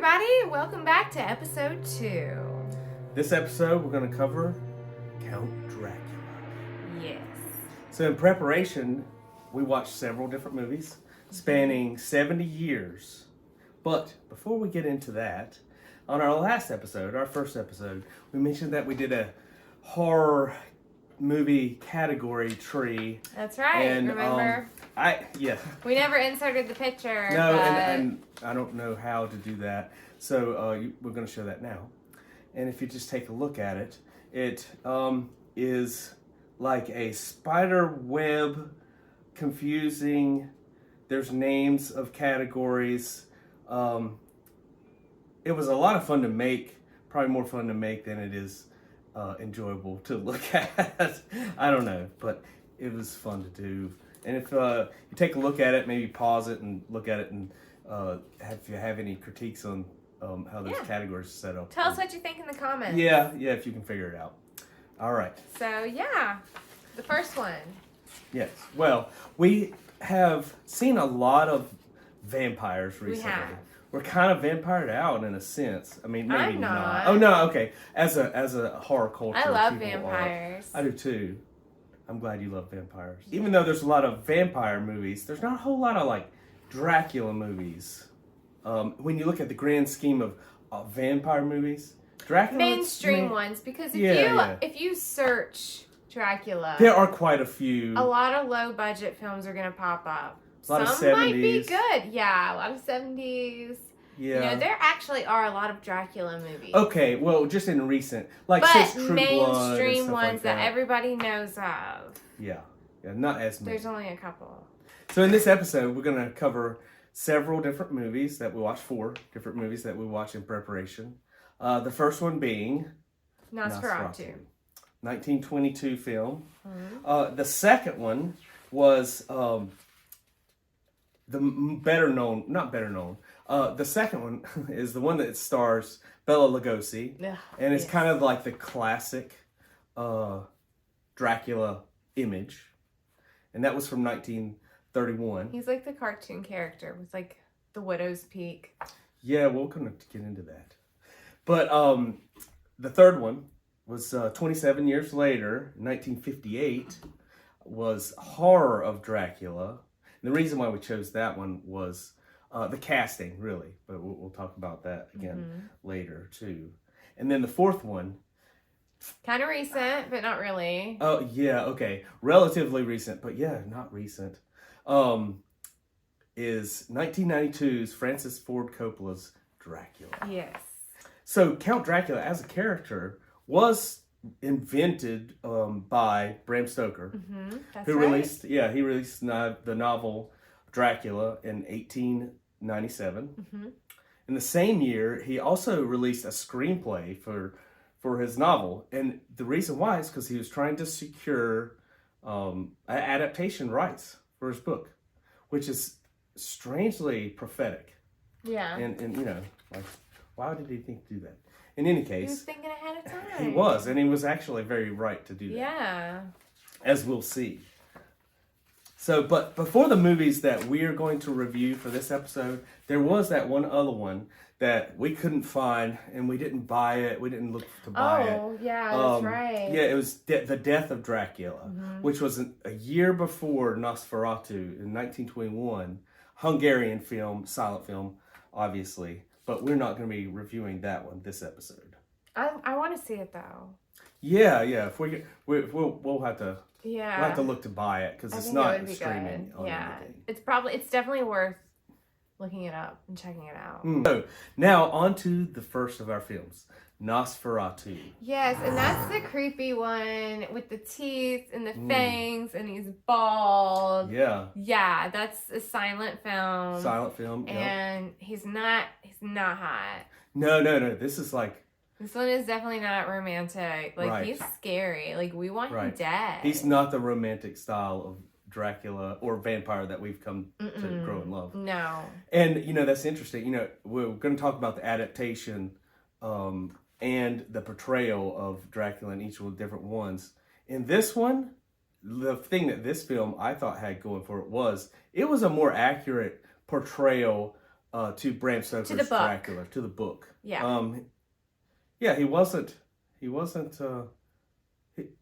everybody. Welcome back to episode 2. This episode, we're going to cover Count Dracula. Yes. So in preparation, we watched several different movies spanning 70 years. But before we get into that, on our last episode, our first episode, we mentioned that we did a horror movie category tree. That's right. And, remember? Yeah. We never inserted the picture. No, but... and I don't know how to do that. So we're going to show that now. And if you just take a look at it, it is like a spider web, confusing. There's names of categories. It was a lot of fun to make, probably more fun to make than it is enjoyable to look at. I don't know, but it was fun to do. And if you take a look at it, maybe pause it and look at it, and if you have any critiques on how those categories are set up. Tell us what you think in the comments. Yeah, if you can figure it out. All right. So, yeah, the first one. Yes. Well, we have seen a lot of vampires recently. We have. We're kind of vampired out in a sense. I mean, maybe I'm not. Oh no, okay. As a horror culture, I love people vampires. I do too. I'm glad you love vampires. Even though there's a lot of vampire movies, there's not a whole lot of like Dracula movies. When you look at the grand scheme of vampire movies, Dracula mainstream ones, because if you search Dracula, there are quite a few. A lot of low budget films are gonna pop up. A lot of Some 70s. might be good. Yeah, a lot of 70s. Yeah. You know, there actually are a lot of Dracula movies. Okay, well, just in recent, like but since True Blood and mainstream stuff ones like that everybody knows of. Yeah, not as many. There's only a couple. So in this episode, we're going to cover several different movies that we watched, 4 different movies that we watched in preparation. The first one being Nosferatu. 1922 film. Mm-hmm. The second one was the second one is the one that stars Bela Lugosi, and it's kind of like the classic Dracula image, and that was from 1931. He's like the cartoon character with like the widow's peak. Yeah, we're going to get into that. But the third one was 27 years later, 1958, was Horror of Dracula. And the reason why we chose that one was the casting, really. But we'll talk about that again later, too. And then the fourth one. Kind of recent, but not really. Oh, yeah, okay. Relatively recent, but yeah, not recent. Is 1992's Francis Ford Coppola's Dracula. Yes. So Count Dracula as a character was invented by Bram Stoker, who released he released the novel Dracula in 1897. In the same year, he also released a screenplay for his novel, and the reason why is because he was trying to secure adaptation rights for his book, which is strangely prophetic. Yeah. And you know, like, why did he think to do that? In any case, he was thinking ahead of time. He was, and he was actually very right to do that. Yeah. As we'll see. So, but before the movies that we are going to review for this episode, there was that one other one that we couldn't find, and we didn't buy it. We didn't look to buy it. Oh, yeah, that's right. Yeah, it was The Death of Dracula, which was a year before Nosferatu in 1921. Hungarian film, silent film, obviously. But we're not going to be reviewing that one this episode. I want to see it though. Yeah. If we'll have to. Yeah. We'll have to look to buy it because it's not streaming on anything. It's definitely worth looking it up and checking it out. So now on to the first of our films, Nosferatu. Yes, and that's the creepy one with the teeth and the fangs, and he's bald. Yeah. Yeah, that's a silent film. And yep. he's not hot. No. This is like. This one is definitely not romantic. Like, right. He's scary. Like, we want him dead. He's not the romantic style of Dracula or vampire that we've come to grow and love. No. And, you know, that's interesting. You know, we're going to talk about the adaptation and the portrayal of Dracula in each of the different ones. In this one, the thing that this film I thought had going for it was a more accurate portrayal to Bram Stoker's the book. Dracula, to the book. Yeah. Yeah, he wasn't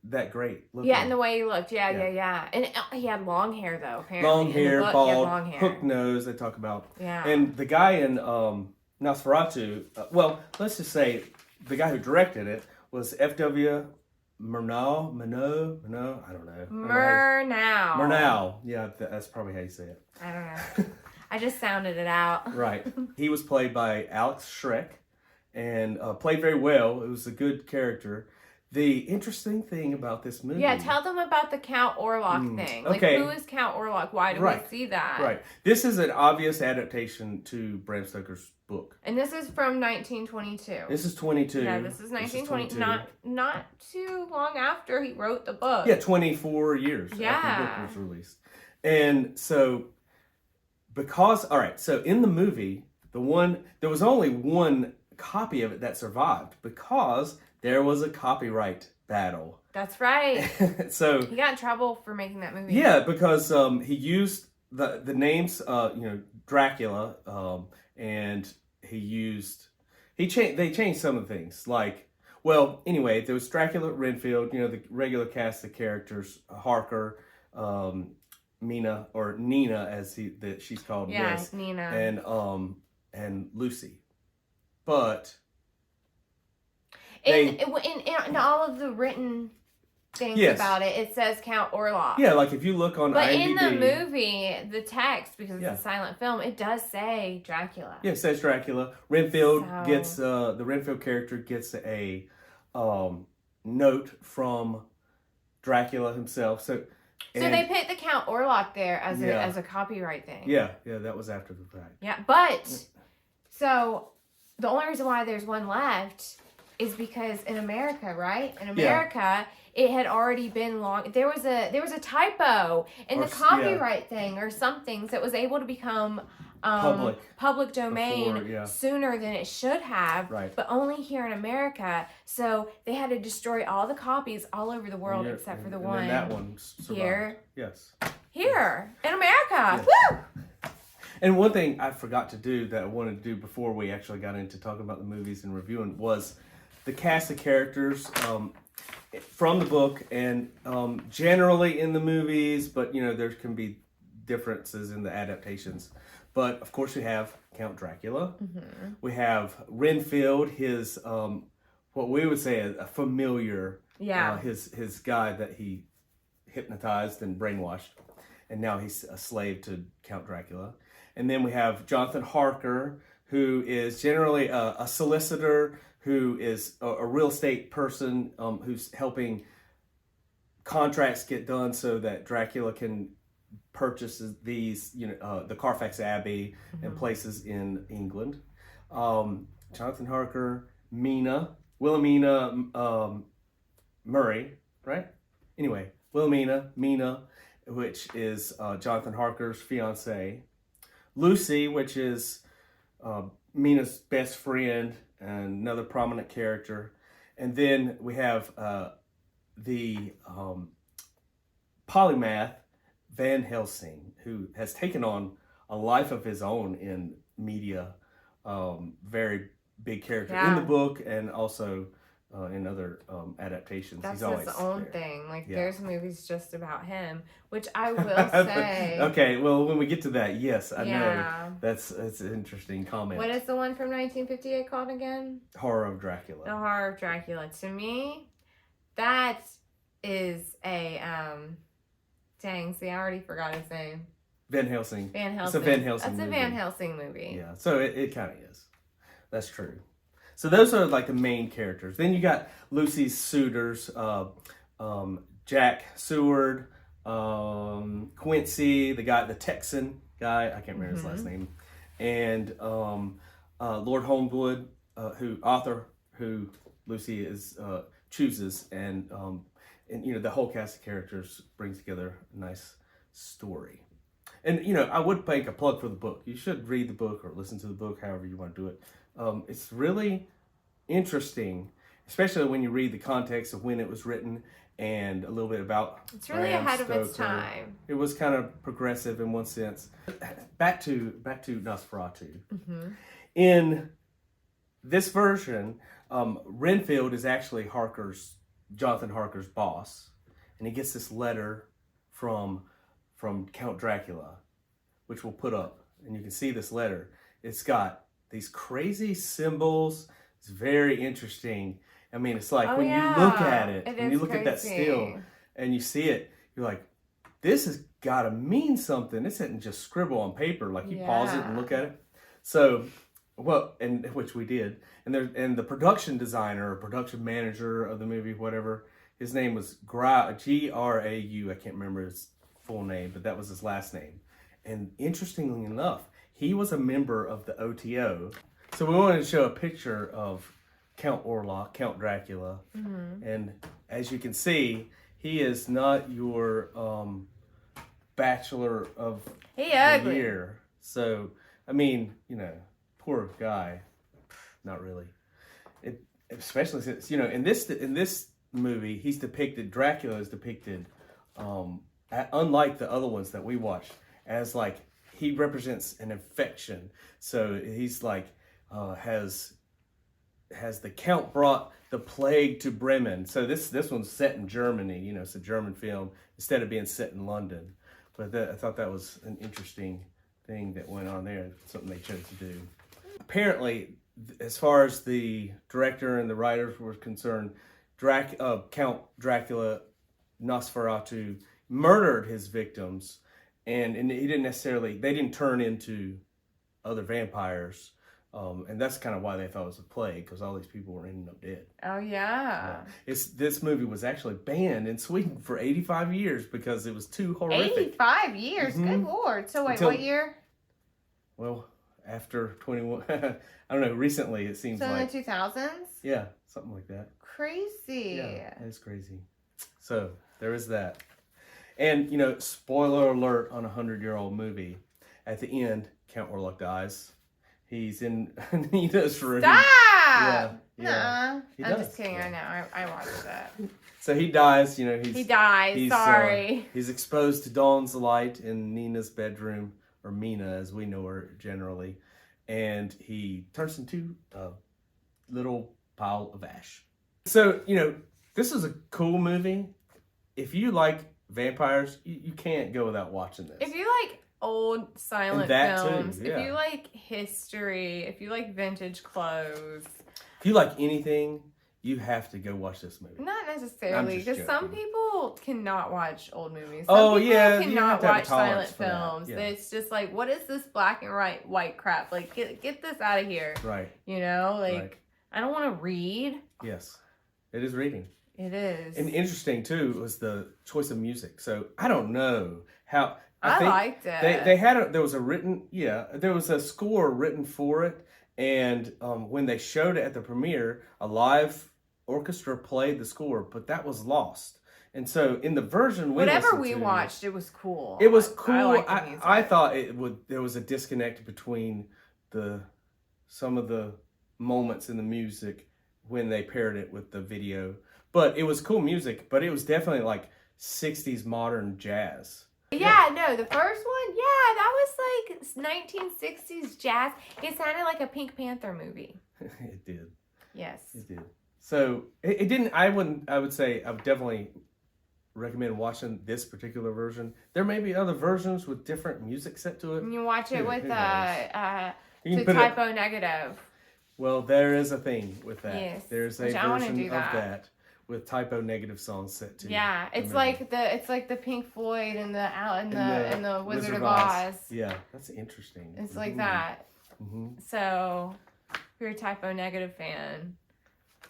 that great looking. Yeah, and the way he looked. Yeah. And he had long hair, though, apparently. Long hair, book, bald, long hair. hook nose, they talk about. Yeah. And the guy in Nosferatu, well, let's just say the guy who directed it was F.W. Murnau, I don't know. Murnau. Yeah, that's probably how you say it. I don't know. I just sounded it out. Right. He was played by Alex Schreck and played very well. It was a good character. The interesting thing about this movie... Yeah, tell them about the Count Orlok thing. Like, okay. who is Count Orlok? Why do we see that? Right. This is an obvious adaptation to Bram Stoker's book. And this is from 1922. This is 22. Yeah, this is 1920. Not too long after he wrote the book. Yeah, 24 years after the book was released. And so, so in the movie, there was only one copy of it that survived because there was a copyright battle. That's right. So he got in trouble for making that movie. Yeah, because he used the names, Dracula, and they changed some of the things. Like, well, anyway, there was Dracula, Renfield, the regular cast of characters, Harker, Mina or Nina as she's called. Yeah, Liz, Nina. And Lucy, but. In all of the written things about it, it says Count Orlok. Yeah, like if you look on but IMDb. in the movie, the text, because it's a silent film, it does say Dracula. Yeah, it says Dracula. Renfield gets, the Renfield character gets a note from Dracula himself. So they put the Count Orlok there as a copyright thing. Yeah, that was after the fact. Yeah, but, so, the only reason why there's one left is because in America, right? In America, it had already been long. There was a typo in the copyright thing or something, so it was able to become public domain sooner than it should have. Right. But only here in America, so they had to destroy all the copies all over the world except for the one. And that one survived. Here. Yes. Here in America. Yes. Woo! And one thing I forgot to do that I wanted to do before we actually got into talking about the movies and reviewing was the cast of characters from the book and generally in the movies, but there can be differences in the adaptations. But of course we have Count Dracula. Mm-hmm. We have Renfield, his what we would say a familiar, his guy that he hypnotized and brainwashed, and now he's a slave to Count Dracula. And then we have Jonathan Harker, who is generally a solicitor, who is a real estate person who's helping contracts get done so that Dracula can purchase these, the Carfax Abbey and places in England. Jonathan Harker, Wilhelmina Murray, right? Anyway, Wilhelmina, Mina, which is Jonathan Harker's fiancée. Lucy, which is Mina's best friend and another prominent character. And then we have the polymath Van Helsing, who has taken on a life of his own in media. Very big character in the book and also in other adaptations. That's He's always his own there. thing. Like, there's movies just about him, which I will say. Okay, well, when we get to that, yes, I know. That's an interesting comment. What is the one from 1958 called again? Horror of Dracula. The Horror of Dracula. To me, that is a, dang, see, I already forgot his name. Van Helsing. Van Helsing. It's a Van Helsing movie. That's a Van Helsing movie. Yeah, so it kind of is. That's true. So those are like the main characters. Then you got Lucy's suitors, Jack Seward, Quincy, the Texan guy, I can't remember his last name, and Lord Holmwood, who Lucy chooses, and the whole cast of characters brings together a nice story. And I would make a plug for the book. You should read the book or listen to the book, however you want to do it. It's really interesting, especially when you read the context of when it was written and a little bit about It's really Bram ahead of its Stoker. time. It was kind of progressive in one sense. Back to Nosferatu. Mm-hmm. In this version, Renfield is actually Jonathan Harker's boss, and he gets this letter from Count Dracula, which we'll put up, and you can see this letter. It's got these crazy symbols. It's very interesting. I mean, it's like when you look at it, when you look at that still, and you see it, you're like, this has got to mean something. This isn't just scribble on paper. Like you pause it and look at it. So, well, and which we did, and the production designer or production manager of the movie, whatever, his name was Grau. I can't remember his full name, but that was his last name. And interestingly enough, he was a member of the OTO. So we wanted to show a picture of Count Dracula. Mm-hmm. And as you can see, he is not your bachelor of the year. So, I mean, poor guy. Not really. Especially since, in this movie, Dracula is depicted, unlike the other ones that we watched, as like, he represents an infection. So he's like, has the Count brought the plague to Bremen. So this one's set in Germany, it's a German film, instead of being set in London. But I thought that was an interesting thing that went on there, something they chose to do. Apparently, as far as the director and the writers were concerned, Count Dracula Nosferatu murdered his victims, and they didn't turn into other vampires. And that's kind of why they thought it was a plague, because all these people were ending up dead. Oh, yeah. This movie was actually banned in Sweden for 85 years because it was too horrific. 85 years? Mm-hmm. Good Lord. So wait, what year? Well, after 21, I don't know, recently it seems like. So in the 2000s? Yeah, something like that. Crazy. Yeah, it's crazy. So, there is that. And, spoiler alert on a 100-year-old movie. At the end, Count Orlok dies. He's in Nina's room. Stop! Yeah. I'm just kidding. I know. I watched that. So he dies. He dies. Sorry. He's exposed to Dawn's light in Nina's bedroom, or Mina as we know her generally, and he turns into a little pile of ash. So this is a cool movie. If you like vampires, you can't go without watching this. If you like old silent films, too, yeah. If you like history, if you like vintage clothes, if you like anything, you have to go watch this movie. Not necessarily, because some people cannot watch old movies. Some people cannot watch silent films. Yeah. It's just like, what is this black and white crap? Like, get this out of here. Right. Right. I don't want to read. Yes, it is reading. It is. And interesting too was the choice of music. So I don't know how. I liked it. There was a score written for it, and when they showed it at the premiere, a live orchestra played the score, but that was lost. And so in the version we watched, it was cool. It was cool. I thought there was a disconnect between some of the moments in the music when they paired it with the video. But it was cool music, but it was definitely like 60s modern jazz. Yeah, no, the first one, that was like 1960s jazz. It sounded like a Pink Panther movie. It did. Yes. It did. So it didn't. I would say I would definitely recommend watching this particular version. There may be other versions with different music set to it. And you watch it with typo negative. Well, there is a thing with that. Yes. There's a version of that with typo negative songs set to. Yeah, it's like the Pink Floyd and the Wizard of Oz. Yeah, that's interesting. It's like that. Mm-hmm. So, if you're a typo negative fan,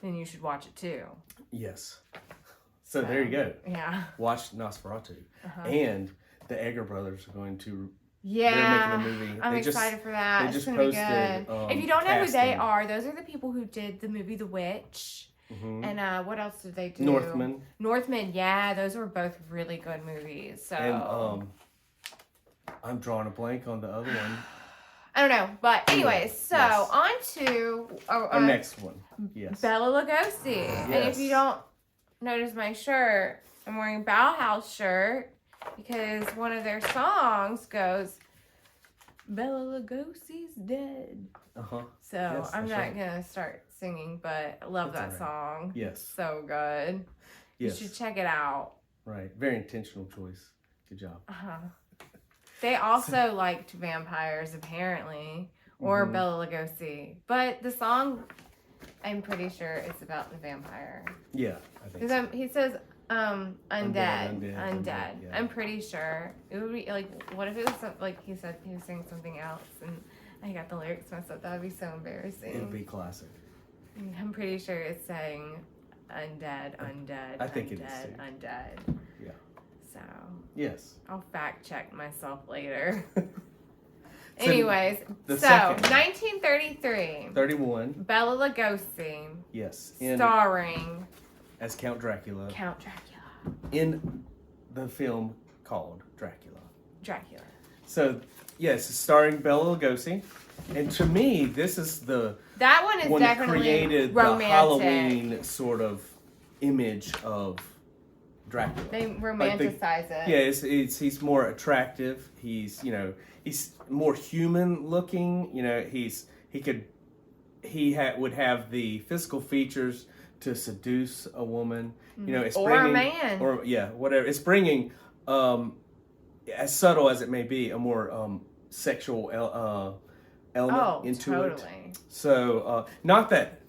then you should watch it too. Yes. So there you go. Yeah. Watch Nosferatu, and the Egger brothers are going to. Yeah, they're making a movie. I'm excited for that. They just gonna posted. Be good. If you don't know who they are, those are the people who did the movie The Witch. Mm-hmm. And what else did they do? Northman, yeah, those were both really good movies. So and I'm drawing a blank on the other one. I don't know, but anyways, so on to our next one. Yes, Bela Lugosi. Yes. And if you don't notice my shirt, I'm wearing a Bauhaus shirt because one of their songs goes, Bela Lugosi's dead. Uh-huh. So Yes, I'm that's not right. going to start singing, but I love That's that all right. song. Yes. It's so good. Yes. You should check it out. Right. Very intentional choice. Good job. Uh-huh. They also liked vampires, apparently, or Bela Lugosi. But the song, I'm pretty sure it's about the vampire. Yeah, I think Because so. he says undead. Yeah. I'm pretty sure. It would be like, what if it was like he said he was saying something else and I got the lyrics messed up? That would be so embarrassing. It would be classic. I'm pretty sure it's saying undead. I think it is too. Undead. Yeah. So. Yes. I'll fact check myself later. So Anyways, the so second one. 1933. 31. Bela Lugosi. Yes. Starring As Count Dracula. Count Dracula. In the film called Dracula. Dracula. So, yes, it's starring Bela Lugosi. And to me, this is the That one is one that definitely created romantic. the Halloween sort of image of Dracula. They romanticize it. Yeah, he's more attractive. He's he's more human looking. Would have the physical features to seduce a woman. It's Or bringing, a man. or whatever. It's bringing, as subtle as it may be, a more sexual element into it. So, not that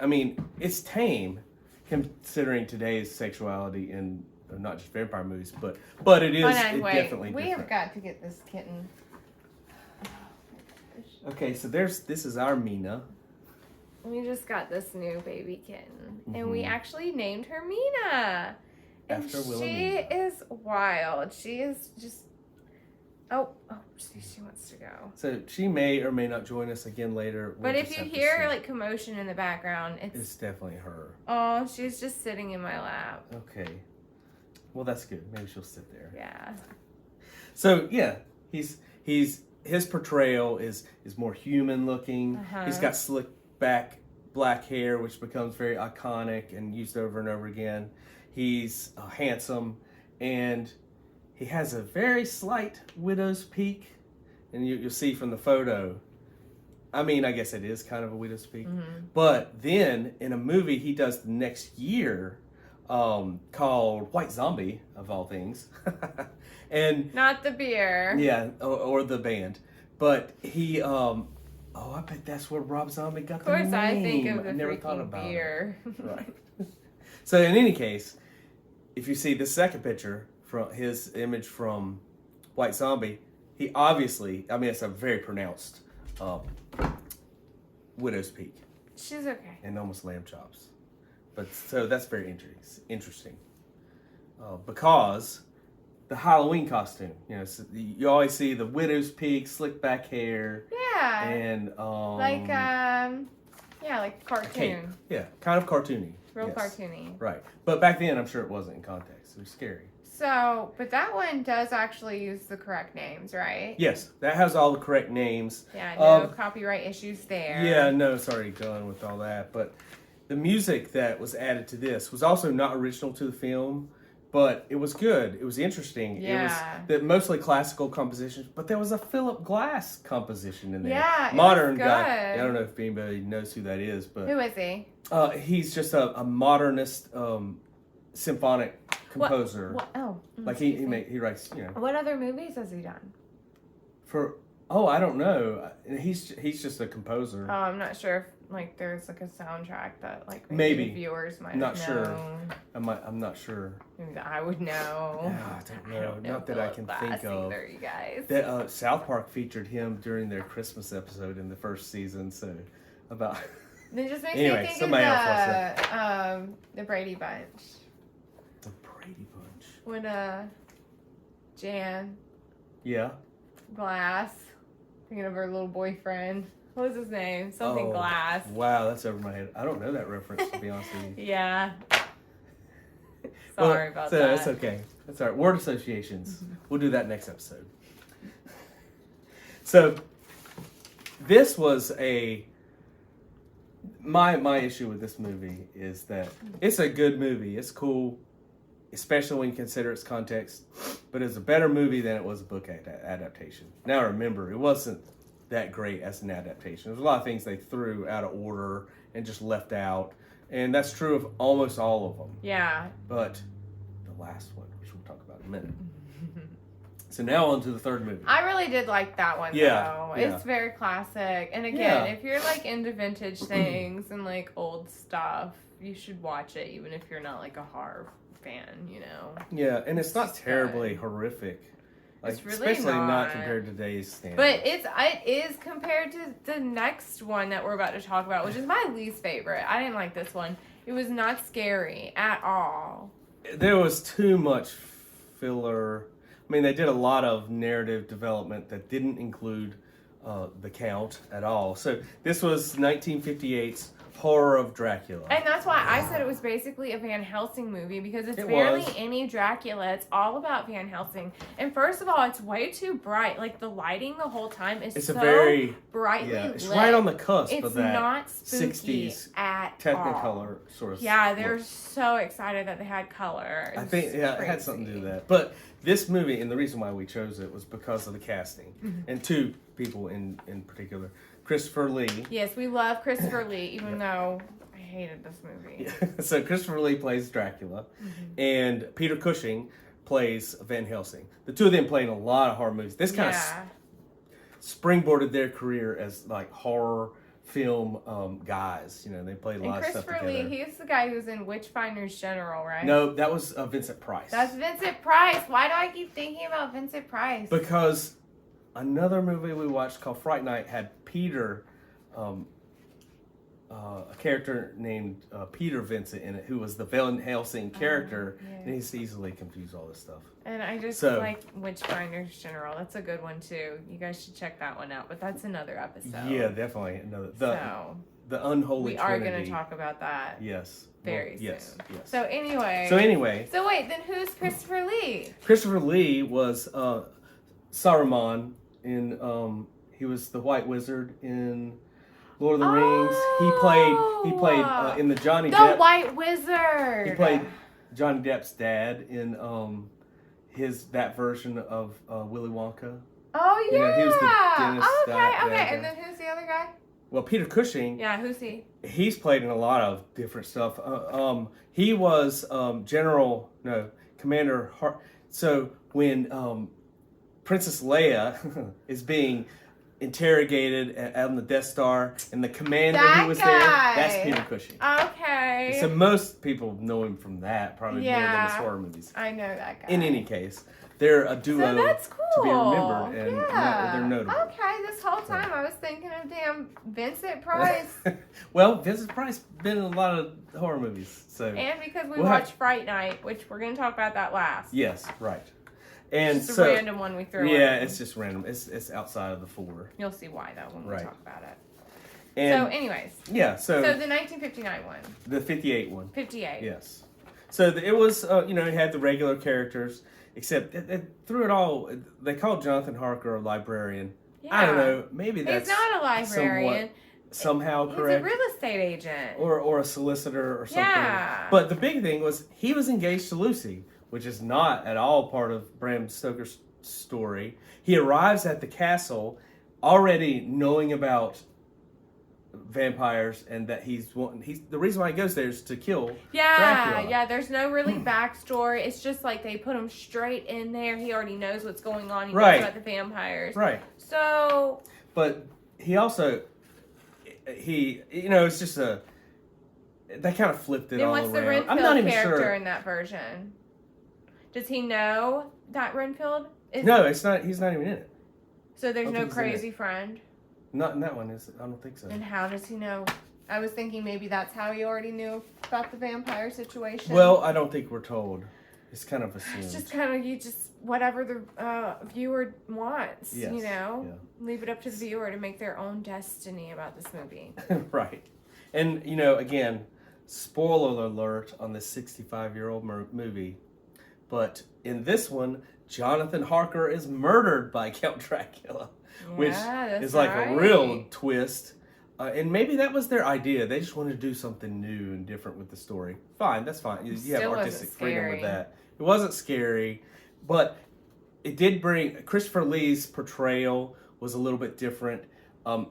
it's tame, considering today's sexuality in not just vampire movies, but it is definitely we different. have got to get this kitten. Okay, so this is our Mina. We just got this new baby kitten, and we actually named her Mina. And After she Wilhelmina. is wild. She is just. She wants to go. So she may or may not join us again later. But if you hear like commotion in the background, it's definitely her. Oh, she's just sitting in my lap. Okay. Well, that's good. Maybe she'll sit there. Yeah. So yeah, his portrayal is more human looking. He's got slick back black hair, which becomes very iconic and used over and over again. He's handsome, and he has a very slight widow's peak, and you'll see from the photo. I guess it is kind of a widow's peak. But then in a movie he does the next year, called White Zombie, of all things, and not the beer. Yeah, or the band, but he. I bet that's where Rob Zombie got the name. Of course, I think of the I never thought freaking about beer. Right. So in any case, if you see the second picture from his image from White Zombie, he obviously, it's a very pronounced widow's peak. She's okay. And almost lamb chops. But so that's very interesting. Because the Halloween costume, so you always see the widow's peak, slick back hair. Yeah. And like cartoon. Yeah, kind of cartoony. Real cartoony. Right. But back then I'm sure it wasn't in context. It was scary. So, but that one does actually use the correct names, right? Yes, that has all the correct names. Yeah, no copyright issues there. Yeah, no, sorry, done with all that. But the music that was added to this was also not original to the film, but it was good. It was interesting. Yeah. It was mostly classical compositions, but there was a Philip Glass composition in there. Yeah, modern it was guy. good. I don't know if anybody knows who that is, but who is he? He's just a modernist symphonic composer. He writes, What other movies has he done? I don't know. He's just a composer. Oh, I'm not sure if there's a soundtrack that maybe the viewers might not have sure. known. I'm not sure. Maybe I would know. Yeah, I don't know. Not that I can think of. Either, you guys. That South Park featured him during their Christmas episode in the first season. So about. It just makes Anyway, me think somebody else of the Brady Bunch. The Brady Bunch. When Jan Yeah. Glass, thinking of her little boyfriend. What was his name? Something Glass. Wow, that's over my head. I don't know that reference, to be honest with you. Yeah. Sorry about that. That's okay. That's all right. Word associations. We'll do that next episode. So, this was my issue with this movie is that it's a good movie. It's cool. especially when you consider its context. But it's a better movie than it was a book adaptation. Now remember, it wasn't that great as an adaptation. There's a lot of things they threw out of order and just left out. And that's true of almost all of them. Yeah. But the last one, which we'll talk about in a minute. So now on to the third movie. I really did like that one, though. It's very classic. And again, if you're, like, into vintage things and, like, old stuff, you should watch it, even if you're not, like, a horror fan, you know? Yeah, and it's not terribly horrific. Like, it's really especially not compared to today's standards. But it is compared to the next one that we're about to talk about, which is my least favorite. I didn't like this one. It was not scary at all. There was too much filler. I mean, they did a lot of narrative development that didn't include the Count at all. So this was 1958's Horror of Dracula. And that's why I said it was basically a Van Helsing movie, because it's barely any Dracula. It's all about Van Helsing. And first of all, it's way too bright. Like, the lighting the whole time is so very brightly lit. It's right on the cusp of that not spooky 60s at Technicolor sort of. Yeah, they're so excited that they had color. I think, it had something to do with that. But this movie, and the reason why we chose it was because of the casting. And two people in particular. Christopher Lee. Yes, we love Christopher Lee, even though I hated this movie. So Christopher Lee plays Dracula, and Peter Cushing plays Van Helsing. The two of them played in a lot of horror movies. This kind of springboarded their career as, like, horror film guys. You know, they played a lot of stuff together. Christopher Lee, he's the guy who's in Witchfinders General, right? No, that was Vincent Price. That's Vincent Price. Why do I keep thinking about Vincent Price? Because another movie we watched called Fright Night had Peter, a character named Peter Vincent in it, who was the Van Helsing character, and he's easily confused all this stuff. And I just like Witchfinders General. That's a good one too. You guys should check that one out. But that's another episode. Yeah, definitely another. The Unholy Trinity. We are going to talk about that. Yes. Very soon. Yes. So anyway. So wait, then who's Christopher Lee? Christopher Lee was Saruman in he was the White Wizard in Lord of the Rings. He played in the Johnny Depp. The White Wizard. He played Johnny Depp's dad in that version of Willy Wonka. Oh yeah. You know, he was the dentist. Okay. And then who's the other guy? Well, Peter Cushing. Yeah, who's he? He's played in a lot of different stuff. He was Commander Hart. So when Princess Leia is being interrogated on the Death Star, and the commander who was there, that's Peter Cushing. Okay. So most people know him from that, probably more than his horror movies. I know that guy. In any case, they're a duo so that's cool. to be remembered, and they're notable. Okay, this whole time I was thinking of damn Vincent Price. Well, Vincent Price been in a lot of horror movies, so. And because we watched Fright Night, which we're going to talk about that last. Yes, right. And just a random one we threw in. Yeah, it's just random. It's outside of the four. You'll see why, though, when we talk about it. And, so, anyways. Yeah, so the 1959 one. The 58 one. 58. Yes. So it was, it had the regular characters, except through it all, they called Jonathan Harker a librarian. Yeah. I don't know, maybe that's He's not a librarian. Somehow correct. He's a real estate agent. Or a solicitor or something. Yeah. But the big thing was he was engaged to Lucy, which is not at all part of Bram Stoker's story. He arrives at the castle already knowing about vampires, and that he's the reason why he goes there is to kill Dracula. Yeah, there's no really backstory. It's just like they put him straight in there. He already knows what's going on. He knows about the vampires. Right. So. But he also, it's just they kind of flipped it all around. What's the Renfield character in that version? Does he know that Renfield is? No, it's not. He's not even in it. So there's no crazy friend? Not in that one, is it? I don't think so. And how does he know? I was thinking maybe that's how he already knew about the vampire situation. Well, I don't think we're told. It's kind of assumed. It's just kind of, whatever the viewer wants, Yes. Yeah. Leave it up to the viewer to make their own destiny about this movie. Right. And, again, spoiler alert on this 65-year-old movie, but in this one, Jonathan Harker is murdered by Count Dracula, which is like a real twist. And maybe that was their idea. They just wanted to do something new and different with the story. Fine, that's fine. You have Still artistic wasn't freedom with scary. that. It wasn't scary, but it did bring Christopher Lee's portrayal was a little bit different.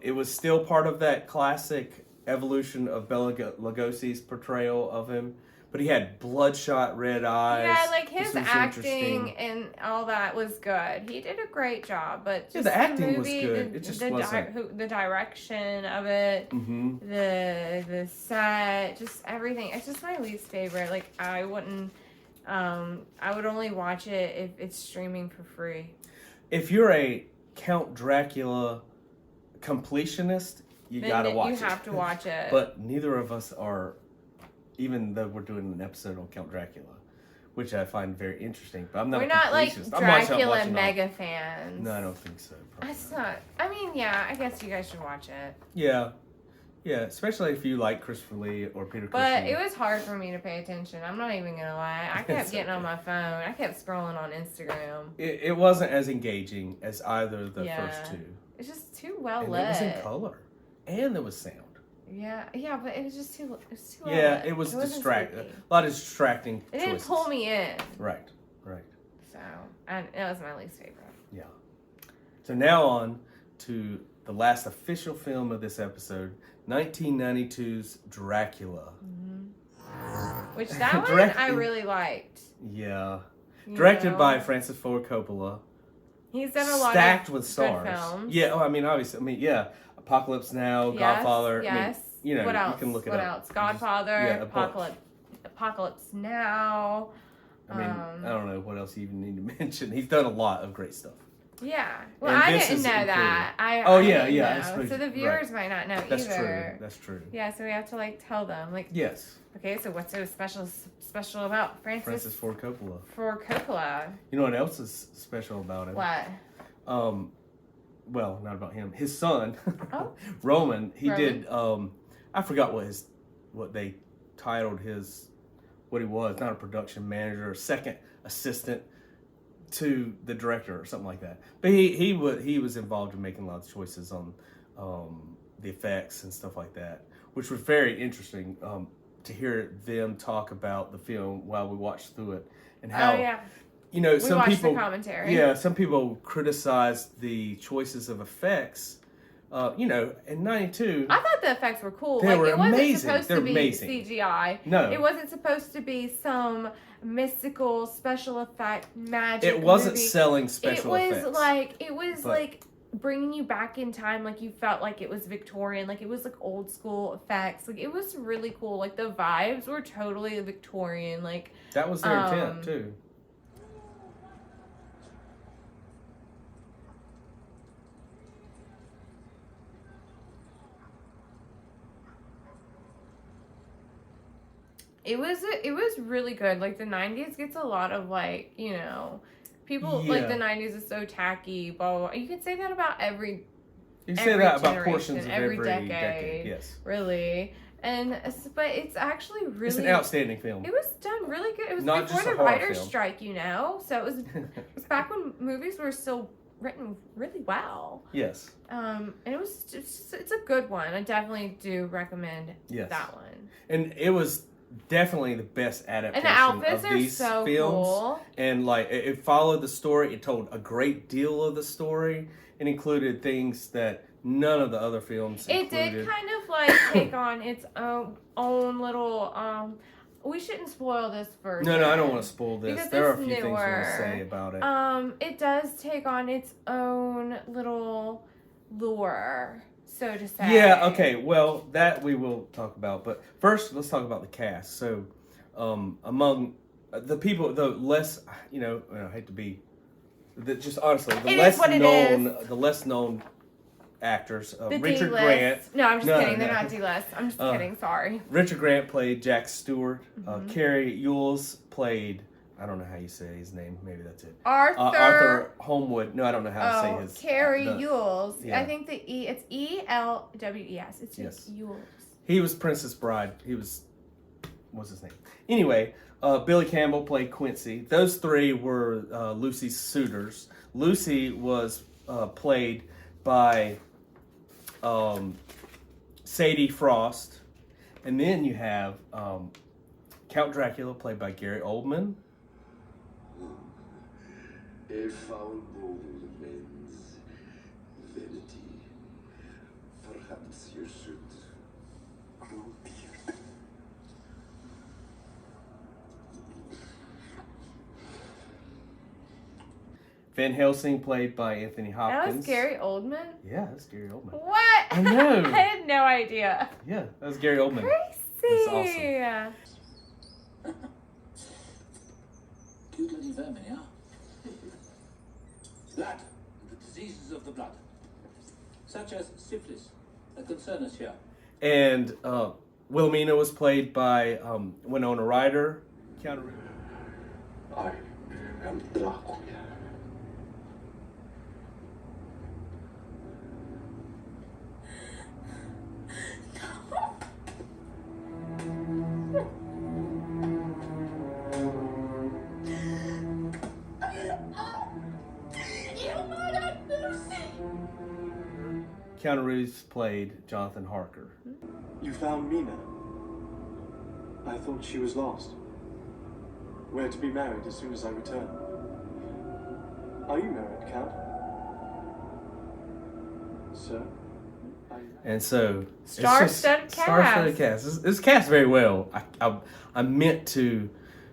It was still part of that classic evolution of Bela Lugosi's portrayal of him, but he had bloodshot red eyes. Yeah, like his This was acting interesting. and all that was good. He did a great job, but just the acting was movie, good. It just wasn't. The direction of it, Mm-hmm. the set, just everything. It's just my least favorite. Like I wouldn't. I would only watch it if it's streaming for free. If you're a Count Dracula completionist, you Then gotta watch it. You have to watch it. But neither of us are, even though we're doing an episode on Count Dracula, which I find very interesting. But I'm not. We're a not like completionist. I'm watching Dracula all. mega fans. No, I don't think so. Probably That's not. I mean, yeah. I guess you guys should watch it. Yeah, especially if you like Christopher Lee or Peter But Cushing. it was hard for me to pay attention. I'm not even gonna lie. I kept It's getting on okay. my phone. I kept scrolling on Instagram. It wasn't as engaging as either of the Yeah. first two. It's just too well And lit. it was in color, and there was sound. Yeah, but it was just too. It was too well Yeah, lit. it was wasn't distracting. spooky. A lot of distracting It didn't choices. pull me in. Right. So that was my least favorite. Yeah. So now on to the last official film of this episode, 1992's Dracula. Which that one Directed- I really liked. Yeah. You Directed know? by Francis Ford Coppola. He's done a lot Stacked of with good stars. films. Yeah, I mean, obviously, yeah. Apocalypse Now, Godfather. Yes. I mean, you know, What else? you can look it what up. else? Godfather. Yeah, a bunch. Apocalypse Now. I mean, I don't know what else you even need to mention. He's done a lot of great stuff. Yeah. Well, And I this didn't is know included. that. I Yeah. I know. suppose So the right. viewers might not know That's either. true. That's true. Yeah, so we have to like tell them like, Yes. okay, so what's so special about Francis Ford Coppola. Ford Coppola? You know what else is special about him? What? Well, not about him. His son, Oh. Roman. He Roman. did. I forgot what they titled what he was. Not a production manager, or second assistant to the director, or something like that. But he was involved in making a lot of choices on the effects and stuff like that, which was very interesting to hear them talk about the film while we watched through it and how. Oh yeah. You know, We some watched people. the commentary. Yeah, some people criticized the choices of effects. You know, in '92. I thought the effects were cool. They like were it wasn't amazing. supposed They're to be amazing. CGI. No. It wasn't supposed to be some mystical special effect magic. It wasn't movie. selling special effects. It was But- like bringing you back in time. Like you felt like it was Victorian. Like it was like old school effects. Like it was really cool. Like the vibes were totally Victorian. Like That was their intent too. it was really good. Like the 90s gets a lot of like, you know, people like the 90s is so tacky, blah, blah, blah. You can say that about every You can say every that about generation, portions of every every decade. decade. Yes. really. But it's actually really It's an outstanding film. It was done really good. It was Not before just a the horror writer's film. strike, you know. So it was back when movies were still written really well. Yes. And it was just, it's a good one. I definitely do recommend Yes. that one. And it was definitely the best And adaptation the outfits of are these so films. cool. And like it followed the story. It told a great deal of the story. It included things that none of the other films It included. did kind of like take on its own little. We shouldn't spoil this version. No, I don't want to spoil this. Because There are a it's few things I want newer. to say about it. It does take on its own little lure, so to say. Yeah, okay. Well, that we will talk about. But first, let's talk about the cast. So, among the people, the less, you know, I hate to be, just honestly, It is what it is. the less known actors, The Richard D-list. Grant. No, I'm just No, kidding. They're no. not D-list. I'm just kidding. Sorry. Richard Grant played Jack Stewart. Mm-hmm. Carrie Yules played, I don't know how you say his name. Maybe that's it. Arthur Homewood. No, I don't know how to say his. Carrie the- Yules. yeah. I think it's ELWES. It's Yes. Yules. He was Princess Bride. What's his name? Anyway, Billy Campbell played Quincy. Those three were Lucy's suitors. Lucy was played by Sadie Frost. And then you have Count Dracula, played by Gary Oldman. Perhaps you should grow beard. Van Helsing, played by Anthony Hopkins. That was Gary Oldman? Yeah, that's Gary Oldman. What? I know. I had no idea. Yeah, that was Gary Oldman. Crazy. That's awesome. Two bloody vermin, yeah? Blood, the diseases of the blood, such as syphilis, that concern us here. And Wilhelmina was played by Winona Ryder. Keanu Reeves. I am Dracula. Keanu Reeves played Jonathan Harker. You found Mina? I thought she was lost. We're to be married as soon as I return. Are you married, Count? Sir? And so Star-studded cast. Star-studded cast. It's cast very well. I meant to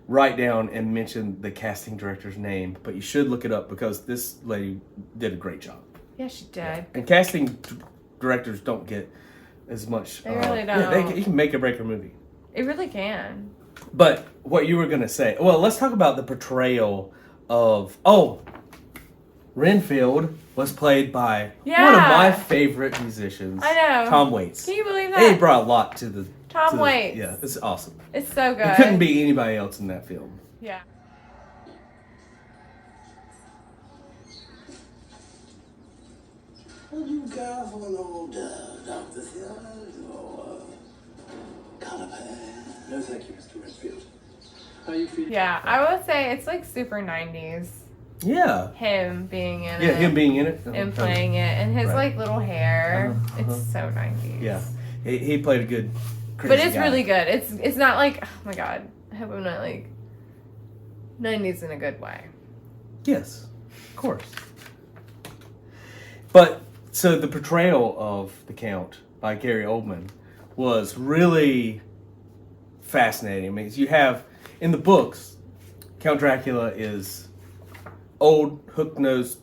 write down and mention the casting director's name, but you should look it up because this lady did a great job. Yeah, she did. And casting directors don't get as much. They really don't. Yeah, you can make or break a movie. It really can. But what you were going to say, well, let's talk about the portrayal of, Renfield was played by one of my favorite musicians. I know. Tom Waits. Can you believe that? He brought a lot to the... Tom Waits. Yeah, it's awesome. It's so good. It couldn't be anybody else in that film. Yeah. Would you care for an old Dr. Theodore or canapé? No, thank you, Mr. Redfield. How are you feeling? Yeah, I would say it's like super 90s. Yeah. Him being in it. Yeah, him being in it. And playing it. And his Right. like little hair. Uh-huh. It's so 90s. Yeah. He played a good crazy But it's guy. really good. It's not like, oh my god, I hope I'm not like 90s in a good way. Yes, of course. But, so the portrayal of the Count by Gary Oldman was really fascinating. I mean, you have, in the books, Count Dracula is old, hook-nosed,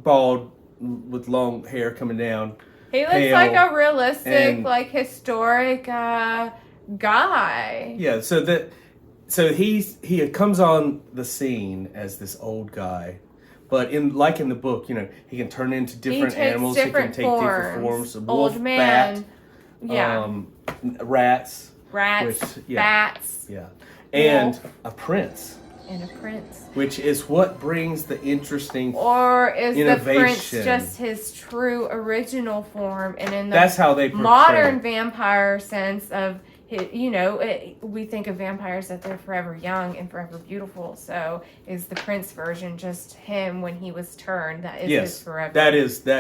bald, with long hair coming down. He looks pale, like a realistic, and- like historic guy. Yeah, so he comes on the scene as this old guy, but in the book, he can turn into different He takes animals. different he can take different forms. A wolf, Old man. bat, Yeah. Rats, Rats, which- yeah. bats, yeah, and Wolf. a prince, and a prince. which is what brings the interesting. Or is the prince Innovation. just his true original form? And in the That's how they portray modern it. vampire sense of, we think of vampires that they're forever young and forever beautiful. So is the prince version just him when he was turned? That is his forever. that is part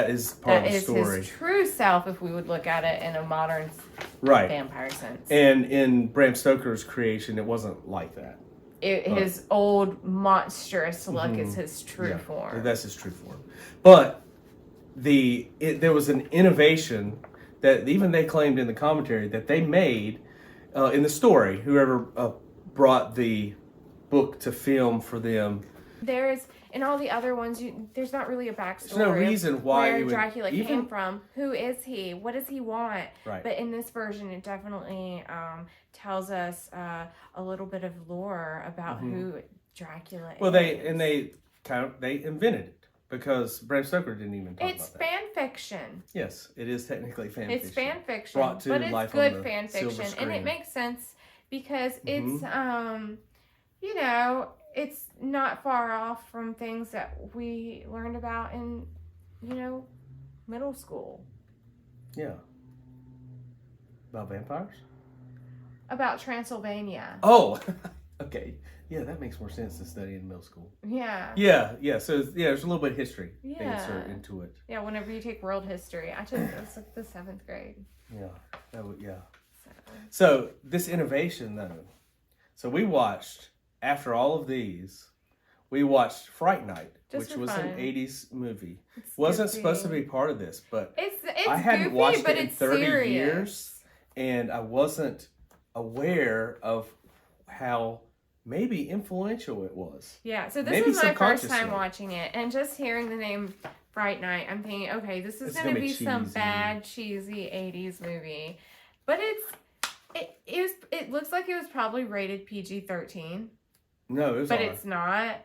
That of the is story, his true self if we would look at it in a modern right? vampire sense. And in Bram Stoker's creation, it wasn't like that. His old monstrous look is his true form. That's his true form. But there was an innovation that even they claimed in the commentary that they made in the story. Whoever brought the book to film for them. There's in all the other ones, there's not really a backstory. There's no reason why where you would Dracula even- came from. Who is he? What does he want? Right. But in this version, it definitely tells us a little bit of lore about who Dracula is. Well, they invented it because Bram Stoker didn't even talk It's about that. fan fiction. Yes, it is technically fan It's fiction. fan fiction, Brought to but it's life on good the fan silver fiction, and screen. it makes sense because it's it's not far off from things that we learned about in middle school Yeah. About vampires? about Transylvania. Oh, Okay. Yeah, that makes more sense than studying in middle school. Yeah. Yeah. So there's a little bit of history they Yeah. insert into it. Yeah, whenever you take world history. I took it was like the 7th grade. Yeah. Yeah. So. So this innovation though. So we watched after all of these, we watched Fright Night, Just which for was fun. an 80s movie. It's Wasn't goofy. supposed to be part of this, but It's I hadn't goofy, watched but it in it's 30 serious. years, and I wasn't aware of how maybe influential it was. Yeah, so this Maybe was my first time subconsciously. watching it, and just hearing the name Fright Night, I'm thinking, okay, this is It's gonna gonna be be some cheesy. bad, cheesy 80s movie. But it looks like it was probably rated PG-13, No, it was but R. it's not.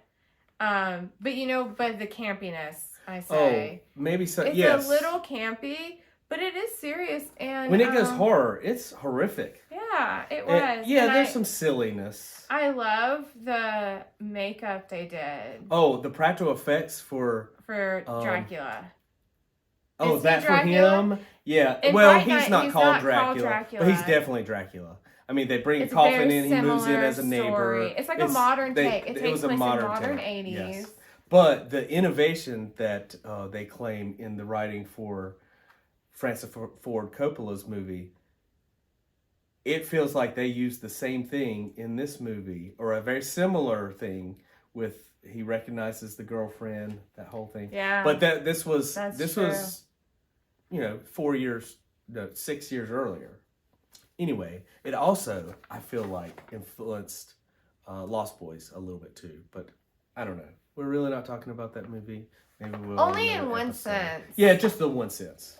But but the campiness, I Oh, say. maybe so. It's Yes. a little campy, but it is serious, and When it goes horror, it's horrific. yeah, it And- was. yeah, And there's some silliness. I love the makeup they did Oh, the practical effects for for Dracula. oh, Is he that for Dracula? him? Yeah. In Well, Fright he's Night, not he's called not called Dracula, Dracula. but he's definitely Dracula. I mean, they bring It's a a coffin very in, he moves in similar as a neighbor. story. It's like a modern take. It takes was a place in modern take, 80s. yes. But the innovation that they claim in the writing for Francis Ford Coppola's movie, it feels like they used the same thing in this movie, or a very similar thing with he recognizes the girlfriend, that whole thing. Yeah. But this was That's this true. was 6 years earlier. Anyway, it also, I feel like, influenced Lost Boys a little bit too, but I don't know. We're really not talking about that movie. Maybe we'll Only another in one episode. sense. Yeah, just the one sense.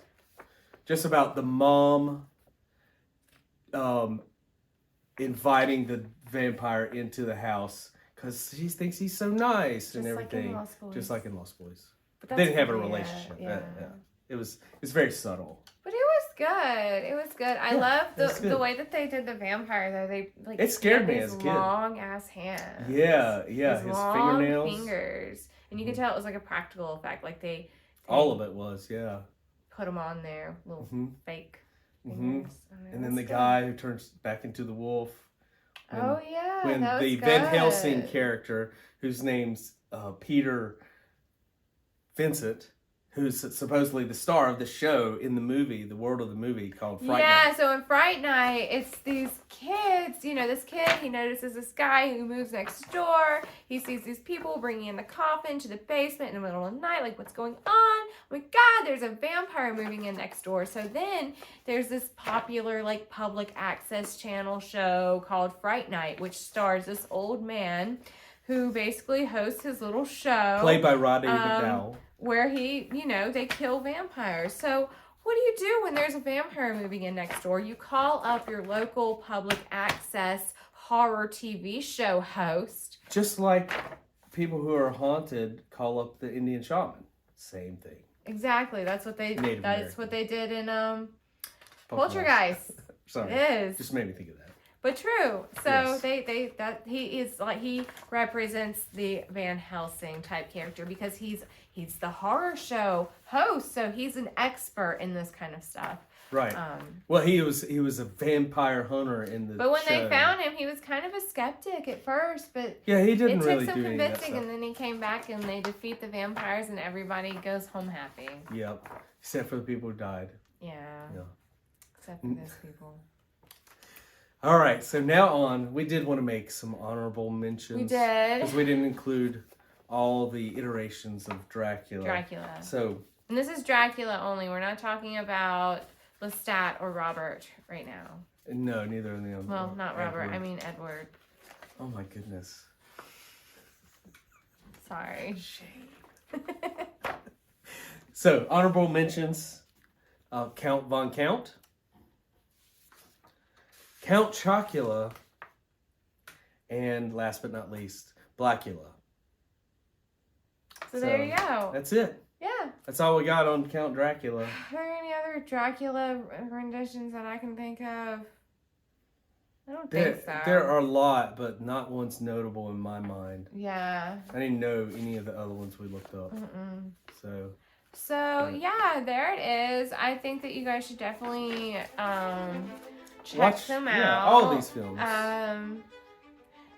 Just about the mom inviting the vampire into the house because she thinks he's so nice and Just like in everything. Lost Boys. Just like in Lost Boys. But They that's didn't have a really it, relationship. Yeah. It's very subtle. But it was good. It was good. I Yeah, love it's the good. way that they did the vampire though. They like It scared had me these as a kid. long ass hands. Yeah, His his long fingernails. fingers, and you could tell it was like a practical effect. Like they All of it was, yeah. put them on there, little Mhm. fake Mhm. fingers. I mean, And then the that's good. guy who turns back into the wolf. Oh yeah, When that was the good. Van Helsing character, whose name's Peter Vincent, who's supposedly the star of the show in the movie, the world of the movie called Fright Yeah, Night. so in Fright Night, it's these kids. This kid, he notices this guy who moves next door. He sees these people bringing in the coffin to the basement in the middle of the night. Like, what's going on? Oh my God, there's a vampire moving in next door. So then there's this popular, like, public access channel show called Fright Night, which stars this old man who basically hosts his little show. Played by Roddy McDowell. Where he, they kill vampires. So what do you do when there's a vampire moving in next door? You call up your local public access horror TV show host. Just like people who are haunted call up the Indian shaman. Same thing. Exactly. That's what they did in Poltergeist. Sorry. It is. Just made me think of that. But true. So Yes. he represents the Van Helsing type character because he's the horror show host, so he's an expert in this kind of stuff. Right. Well, he was a vampire hunter in the But when show. they found him, he was kind of a skeptic at first, but Yeah, he it didn't took really some do any of that convincing, stuff. and then he came back and they defeat the vampires and everybody goes home happy. Yep. Except for the people who died. Yeah. Yeah. Except for those people. All right, so now on, we did want to make some honorable mentions. We did. Because we didn't include all the iterations of Dracula. Dracula. So, And this is Dracula only. We're not talking about Lestat or Robert right now. no, neither of them. Well, not Robert. Edward. I mean Edward. Oh my goodness. Sorry. So, honorable mentions. Count Von Count. Count Chocula. And last but not least, Blackula. So there you go. That's it. Yeah. That's all we got on Count Dracula. Are there any other Dracula renditions that I can think of? I don't think so. There are a lot, but not one's notable in my mind. Yeah. I didn't know any of the other ones we looked up. Mm-mm. So, yeah, there it is. I think that you guys should definitely check watch them out. Yeah, all of these films.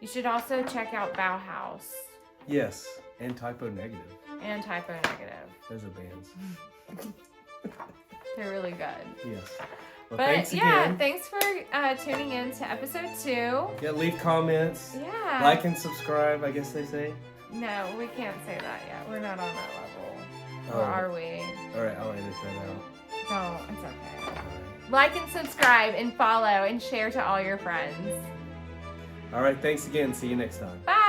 You should also check out Bauhaus Yes, and Typo Negative. and Typo Negative. Those are bands. They're really good. Yes. Well, But thanks yeah, again. thanks for tuning in to episode 2. Yeah, leave comments. Yeah. Like and subscribe, I guess they say. No, we can't say that yet. We're not on that level. Oh. Or are we? Alright, I'll edit that out. Don't. It's okay. Like and subscribe and follow and share to all your friends. Alright, thanks again. See you next time. Bye.